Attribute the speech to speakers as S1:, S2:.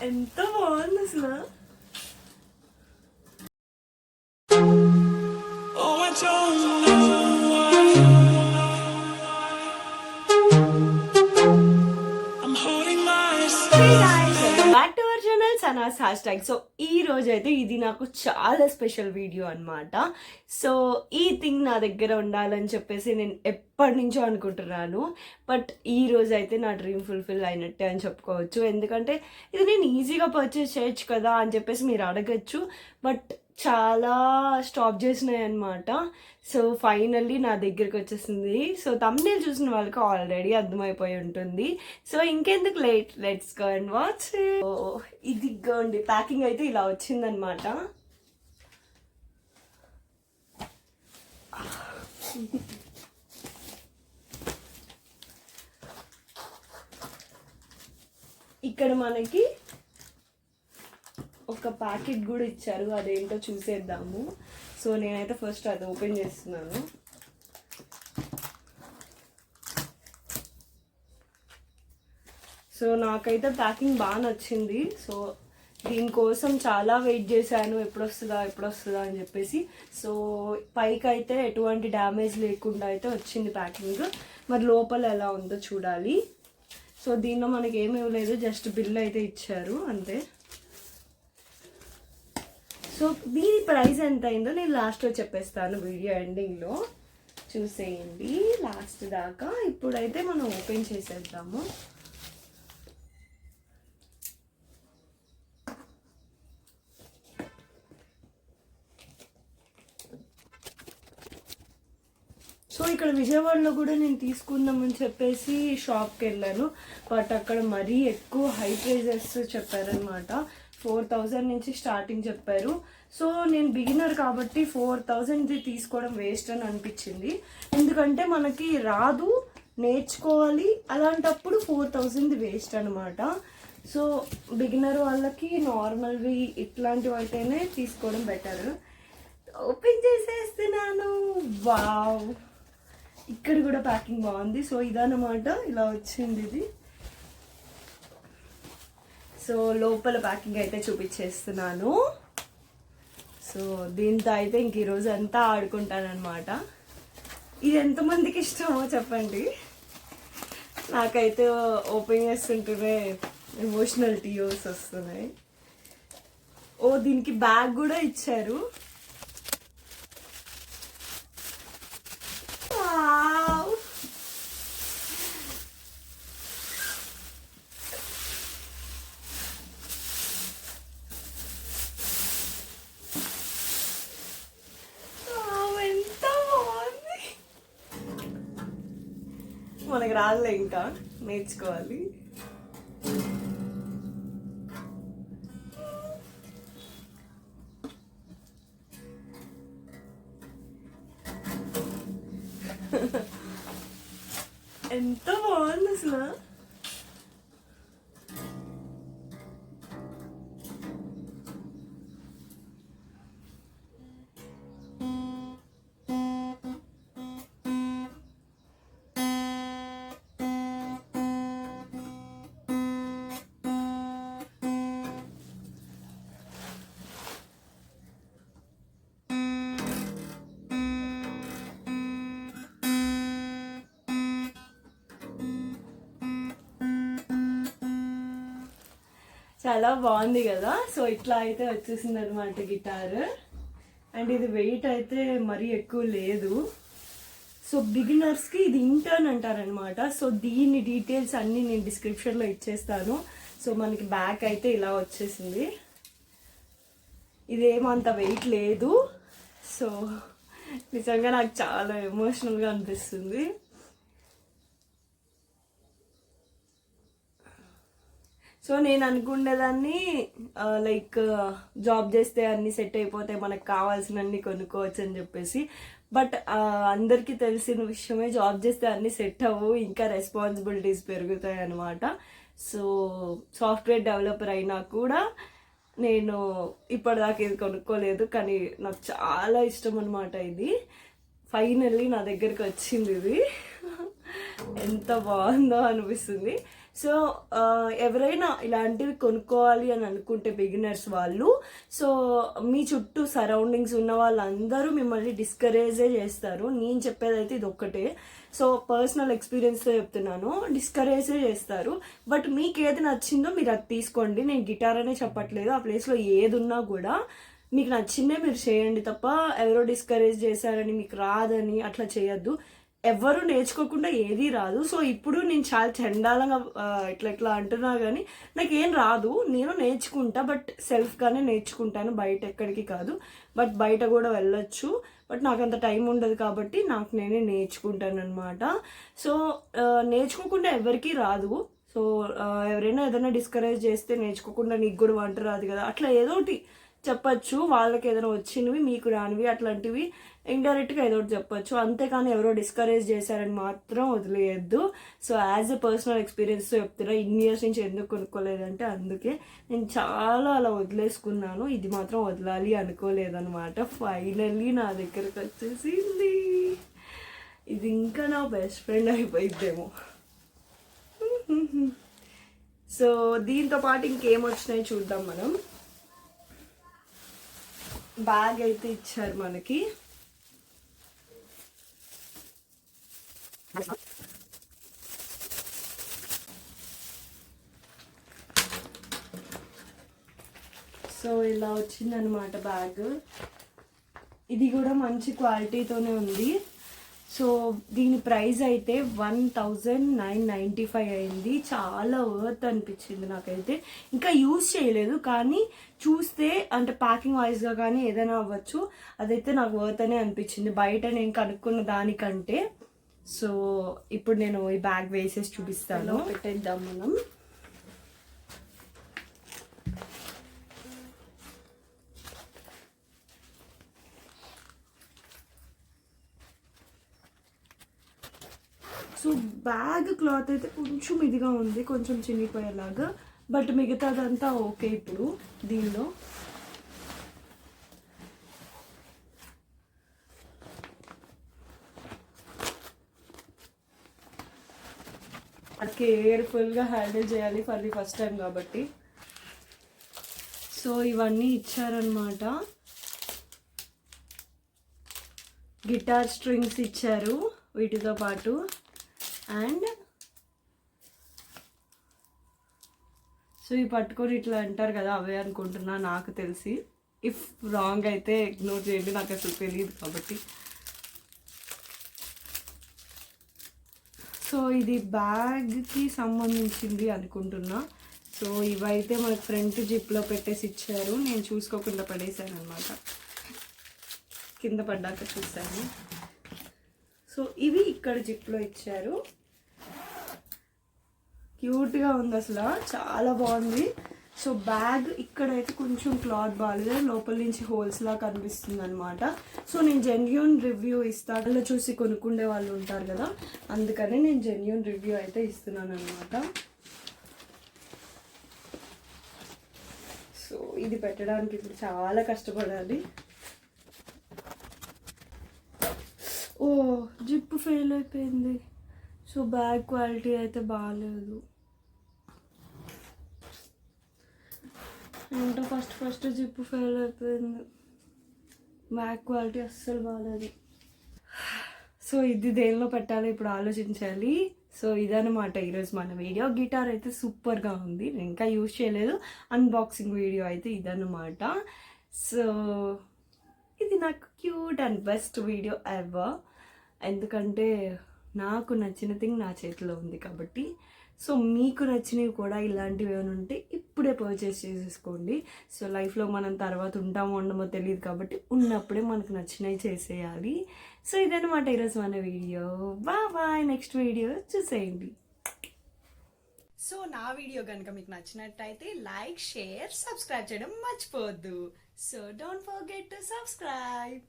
S1: ఎంత బాగుంది అసలు. Sanas hash tag. సో ఈ రోజు అయితే ఇది నాకు చాలా స్పెషల్ వీడియో అనమాట. సో ఈ థింగ్ నా దగ్గర ఉండాలని చెప్పేసి నేను ఎప్పటి నుంచో అనుకుంటున్నాను. బట్ ఈ రోజు అయితే నా డ్రీమ్ ఫుల్ఫిల్ అయినట్టే అని చెప్పుకోవచ్చు. ఎందుకంటే ఇది నేను ఈజీగా పర్చేస్ చేయొచ్చు కదా అని చెప్పేసి మీరు అడగచ్చు. బట్ చాలా స్టాప్ చేసినాయి అనమాట. సో ఫైనల్లీ నా దగ్గరికి వచ్చేసింది. సో థంబ్నెయిల్ చూసిన వాళ్ళకి ఆల్రెడీ అర్థమైపోయి ఉంటుంది. సో ఇంకెందుకు లెట్స్ గో అండ్ వాచ్. ఇది గోండి ప్యాకింగ్ అయితే ఇలా వచ్చిందనమాట. ఇక్కడ మనకి ఒక ప్యాకెట్ కూడా ఇచ్చారు, అదేంటో చూసేద్దాము. సో నేనైతే ఫస్ట్ అది ఓపెన్ చేస్తున్నాను. సో నాకైతే ప్యాకింగ్ బాగా నచ్చింది. సో దీనికోసం చాలా వెయిట్ చేశాను, ఎప్పుడు వస్తుందా అని చెప్పేసి. సో పైకి అయితే ఎటువంటి డ్యామేజ్ లేకుండా అయితే వచ్చింది ప్యాకింగ్. మరి లోపల ఎలా ఉందో చూడాలి. సో దీనిలో మనకి ఏమీ లేదు, జస్ట్ బిల్ అయితే ఇచ్చారు అంతే. సో దీని ప్రైస్ ఎంత అయిందో నేను లాస్ట్లో చెప్పేస్తాను, వీడియో ఎండింగ్లో చూసేయండి లాస్ట్ దాకా. ఇప్పుడైతే మనం ఓపెన్ చేసేద్దాము. సో ఇక్కడ విజయవాడలో కూడా నేను తీసుకుందామని చెప్పేసి షాప్కి వెళ్ళాను. బట్ అక్కడ మరీ ఎక్కువ హై ప్రైజెస్ చెప్పారనమాట. 4000 నుంచి స్టార్టింగ్ చెప్పారు. సో నేను బిగినర్ కాబట్టి 4000 తీసుకోవడం వేస్ట్ అని అనిపించింది. ఎందుకంటే మనకి రాదు, నేర్చుకోవాలి, అలాంటప్పుడు 4000 వేస్ట్ అనమాట. సో బిగినర్ వాళ్ళకి నార్మల్వి ఇట్లాంటివి అయితేనే తీసుకోవడం బెటర్. ఓపెన్ చేసేస్తున్నాను. వావ్, ఇక్కడ కూడా ప్యాకింగ్ బాగుంది. సో ఇదన్నమాట, ఇలా వచ్చింది ఇది. సో లోపల ప్యాకింగ్ అయితే చూపించేస్తున్నాను. సో దీంతో అయితే ఇంక ఈరోజు అంతా ఆడుకుంటానమాట. ఇది ఎంతమందికి ఇష్టమో చెప్పండి. నాకైతే ఓపెన్ చేస్తుంటేనే ఎమోషనల్ టీయర్స్ వస్తున్నాయి. ఓ దీనికి బ్యాగ్ కూడా ఇచ్చారు. మనకి రాదులే, ఇంకా నేర్చుకోవాలి. ఎంత బాగుంది అసలు. చాలా బాగుంది కదా. సో ఇట్లా అయితే వచ్చేసింది అనమాట గిటార్. అండ్ ఇది వెయిట్ అయితే మరీ ఎక్కువ లేదు. సో బిగినర్స్కి ఇది ఇంటర్న్ అంటారనమాట. సో దీని డీటెయిల్స్ అన్నీ నేను డిస్క్రిప్షన్లో ఇచ్చేస్తాను. సో మనకి బ్యాక్ అయితే ఇలా వచ్చేసింది. ఇదేమంత వెయిట్ లేదు. సో నిజంగా నాకు చాలా ఎమోషనల్గా అనిపిస్తుంది. సో నేను అనుకునేదాన్ని లైక్ జాబ్ చేస్తే అన్నీ సెట్ అయిపోతాయి, మనకు కావాల్సినవన్నీ కొనుక్కోవచ్చు అని చెప్పేసి. బట్ అందరికీ తెలిసిన విషయమే, జాబ్ చేస్తే అన్నీ సెట్ అవ్వు, ఇంకా రెస్పాన్సిబిలిటీస్ పెరుగుతాయి అన్నమాట. సో సాఫ్ట్వేర్ డెవలపర్ అయినా కూడా నేను ఇప్పటిదాకా ఇది కొనుక్కోలేదు, కానీ నాకు చాలా ఇష్టం అనమాట ఇది. ఫైనల్లీ నా దగ్గరికి వచ్చింది ఇది. ఎంత బాగుందో అనిపిస్తుంది. సో ఎవరైనా ఇలాంటివి కొనుక్కోవాలి అని అనుకుంటే బిగినర్స్ వాళ్ళు, సో మీ చుట్టూ సరౌండింగ్స్ ఉన్న వాళ్ళందరూ మిమ్మల్ని డిస్కరేజే చేస్తారు. నేను చెప్పేదైతే ఇది ఒక్కటే, సో పర్సనల్ ఎక్స్పీరియన్స్తో చెప్తున్నాను, డిస్కరేజే చేస్తారు. బట్ మీకు ఏది నచ్చిందో మీరు అది తీసుకోండి. నేను గిటార్ అనే చెప్పట్లేదు, ఆ ప్లేస్లో ఏది ఉన్నా కూడా మీకు నచ్చిందే మీరు చేయండి తప్ప ఎవరో డిస్కరేజ్ చేశారని మీకు రాదని అట్లా చేయొద్దు. ఎవరు నేర్చుకోకుండా ఏదీ రాదు. సో ఇప్పుడు నేను చాలా చండాలంగా ఇట్లా అంటున్నా కానీ నాకేం రాదు, నేను నేర్చుకుంటా, బట్ సెల్ఫ్గానే నేర్చుకుంటాను, బయట ఎక్కడికి కాదు. బట్ బయట కూడా వెళ్ళొచ్చు, బట్ నాకు అంత టైం ఉండదు కాబట్టి నాకు నేనే నేర్చుకుంటాను అనమాట. సో నేర్చుకోకుండా ఎవరికీ రాదు. సో ఎవరైనా ఏదైనా డిస్కరేజ్ చేస్తే నేర్చుకోకుండా నీకు కూడా వంట రాదు కదా అట్లా ఏదోటి చెప్పచ్చు. వాళ్ళకి ఏదైనా వచ్చినవి మీకు రానివి అట్లాంటివి ఇండైరెక్ట్గా ఏదో ఒకటి చెప్పచ్చు, అంతేకాని ఎవరో డిస్కరేజ్ చేశారని మాత్రం వదిలేయద్దు. సో యాజ్ ఎ పర్సనల్ ఎక్స్పీరియన్స్తో చెప్తున్నా, ఇన్ని ఇయర్స్ నుంచి ఎందుకు కొనుక్కోలేదంటే అందుకే నేను చాలా అలా వదిలేసుకున్నాను. ఇది మాత్రం వదలాలి అనుకోలేదన్నమాట. ఫైనల్లీ నా దగ్గరకు వచ్చేసింది. ఇది ఇంకా నా బెస్ట్ ఫ్రెండ్ అయిపోయిద్దేమో. సో దీంతో పాటు ఇంకేం వచ్చినాయి చూద్దాం మనం. బ్యాగ్ అయితే ఇచ్చారు మనకి. సో ఇలా వచ్చిందనమాట బ్యాగ్. ఇది కూడా మంచి క్వాలిటీతోనే ఉంది. సో దీని ప్రైస్ అయితే 1995 అయింది. చాలా వర్త్ అనిపించింది నాకైతే. ఇంకా యూజ్ చేయలేదు కానీ చూస్తే అంటే ప్యాకింగ్ వైజ్గా కానీ ఏదైనా అవ్వచ్చు, అదైతే నాకు వర్త్ అనే అనిపించింది బయట నేను కనుక్కున్న దానికంటే. సో ఇప్పుడు నేను ఈ బ్యాగ్ వేసేసి చూపిస్తాను. పెట్టేద్దాం మనం. సో బ్యాగ్ క్లాత్ అయితే కొంచెం ఇదిగా ఉంది, కొంచెం చినిగిపోయేలాగా, బట్ మిగతాదంతా ఓకే. ఇప్పుడు దీనిలో కేర్ఫుల్గా హ్యాండిల్ చేయాలి ఫర్ ది ఫస్ట్ టైం కాబట్టి. సో ఇవన్నీ ఇచ్చారనమాట. గిటార్ స్ట్రింగ్స్ ఇచ్చారు వీటితో పాటు. అండ్ సో ఇవి పట్టుకొని ఇట్లా అంటారు కదా, అవే అనుకుంటున్నా నాకు తెలిసి. ఇఫ్ రాంగ్ అయితే ఇగ్నోర్ చేయండి, నాకు అసలు తెలియదు కాబట్టి. సో ఇది బ్యాగ్కి సంబంధించింది అనుకుంటున్నా. సో ఇవైతే మనకు ఫ్రంట్ జిప్లో పెట్టేసి ఇచ్చారు. నేను చూసుకోకుండా పడేసాను అనమాట, కింద పడ్డాక చూసాను. సో ఇవి ఇక్కడ జిప్లో ఇచ్చారు. క్యూట్గా ఉంది అసలు, చాలా బాగుంది. సో బ్యాగ్ ఇక్కడైతే కొంచెం క్లాత్ బాగాలేదు, లోపల నుంచి హోల్స్ లా కనిపిస్తుంది అనమాట. సో నేను జెన్యూన్ రివ్యూ ఇస్తాను, అలా చూసి కొనుక్కుండే వాళ్ళు ఉంటారు కదా, అందుకని నేను జెన్యూన్ రివ్యూ అయితే ఇస్తున్నాను అనమాట. సో ఇది పెట్టడానికి ఇప్పుడు చాలా కష్టపడాలి. ఓ జిప్ ఫెయిల్ అయిపోయింది. సో బ్యాగ్ క్వాలిటీ అయితే బాగాలేదు. ఏంటో ఫస్ట్ జిప్ ఫెయిల్ అయిపోయింది, బ్యాగ్ క్వాలిటీ అస్సలు బాగాలేదు. సో ఇది దేనిలో పెట్టాలో ఇప్పుడు ఆలోచించాలి. సో ఇదన్నమాట ఈరోజు మన వీడియో. గిటార్ అయితే సూపర్గా ఉంది, నేను ఇంకా యూజ్ చేయలేదు. అన్బాక్సింగ్ వీడియో అయితే ఇదన్నమాట. సో ఇది నాకు cute and best video ever, ఎందుకంటే నాకు నచ్చిన థింగ్ నా చేతిలో ఉంది కాబట్టి. సో మీకు నచ్చినవి కూడా ఇలాంటివి ఏమైనా ఉంటే ఇప్పుడే పర్చేస్ చేసేసుకోండి. సో లైఫ్లో మనం తర్వాత ఉంటామో ఉండమో తెలియదు కాబట్టి ఉన్నప్పుడే మనకు నచ్చినవి చేసేయాలి. సో ఇదన్నమాట ఈరోజు మన వీడియో. బాయ్, నెక్స్ట్ వీడియో చూసేయండి. సో నా వీడియో కనుక మీకు నచ్చినట్టయితే లైక్, షేర్, సబ్స్క్రైబ్ చేయడం మర్చిపోవద్దు. So don't forget to subscribe.